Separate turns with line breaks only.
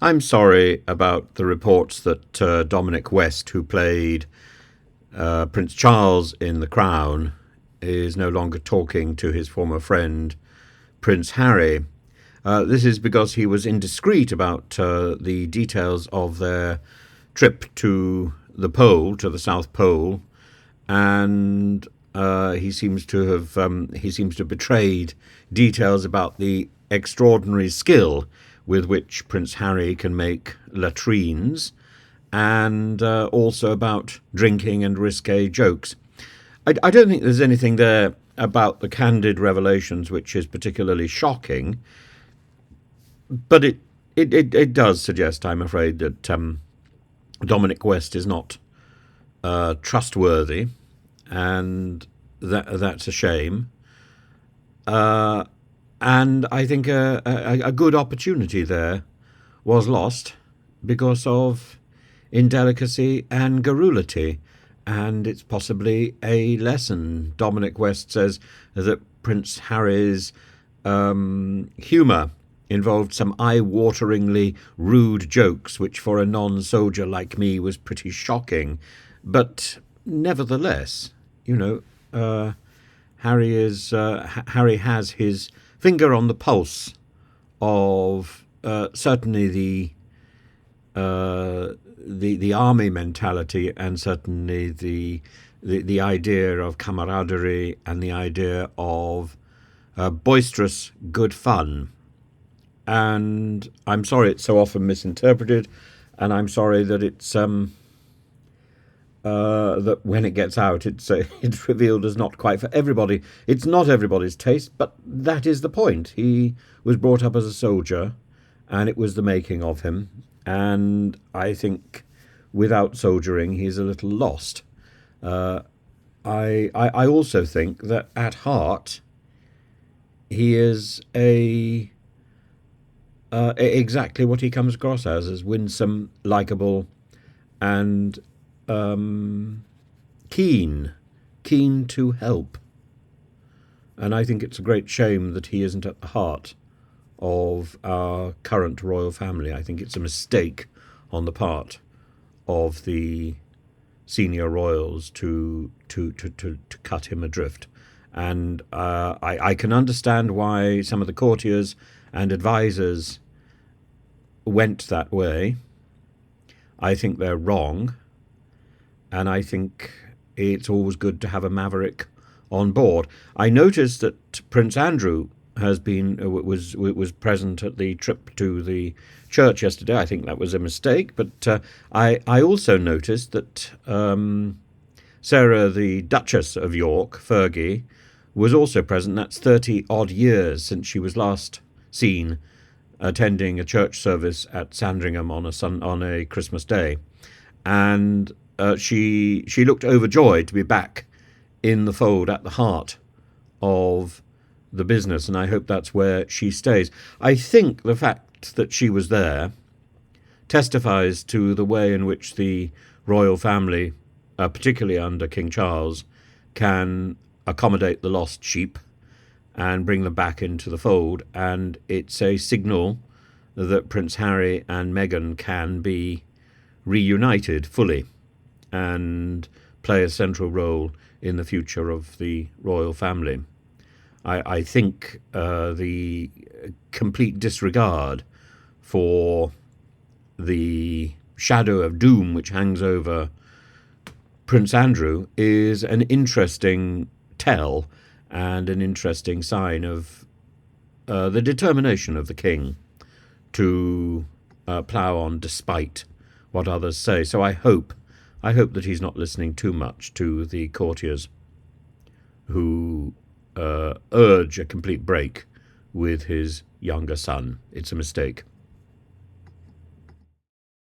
I'm sorry about the reports that Dominic West, who played Prince Charles in The Crown, is no longer talking to his former friend, Prince Harry. This is because he was indiscreet about the details of their trip to the pole, to the South Pole, and he seems to have betrayed details about the extraordinary skill with which Prince Harry can make latrines, and also about drinking and risque jokes. I don't think there's anything there about the candid revelations which is particularly shocking, but it does suggest, I'm afraid, that Dominic West is not trustworthy, and that's a shame. And I think a good opportunity there was lost because of indelicacy and garrulity, and it's possibly a lesson. Dominic West says that Prince Harry's humour involved some eye-wateringly rude jokes, which for a non-soldier like me was pretty shocking. But nevertheless, Harry has his finger on the pulse of certainly the army mentality, and certainly the idea of camaraderie and the idea of boisterous good fun. And I'm sorry it's so often misinterpreted, and I'm sorry that it's that when it gets out, it's revealed as not quite for everybody. It's not everybody's taste, but that is the point. He was brought up as a soldier, and it was the making of him. And I think without soldiering, he's a little lost. I also think that at heart, he is exactly what he comes across as winsome, likable, and keen to help. And I think it's a great shame that he isn't at the heart of our current royal family. I think it's a mistake on the part of the senior royals to cut him adrift. And I can understand why some of the courtiers and advisors went that way. I think they're wrong. And I think it's always good to have a maverick on board. I noticed that Prince Andrew was present at the trip to the church yesterday. I think that was a mistake, but I also noticed that Sarah, the Duchess of York, Fergie, was also present. That's 30-odd years since she was last seen attending a church service at Sandringham on a Christmas day, and she looked overjoyed to be back in the fold at the heart of the business, and I hope that's where she stays. I think the fact that she was there testifies to the way in which the royal family, particularly under King Charles, can accommodate the lost sheep and bring them back into the fold, and it's a signal that Prince Harry and Meghan can be reunited fully and play a central role in the future of the royal family. I think the complete disregard for the shadow of doom which hangs over Prince Andrew is an interesting tell and an interesting sign of the determination of the king to plough on despite what others say. So I hope that he's not listening too much to the courtiers who urge a complete break with his younger son. It's a mistake.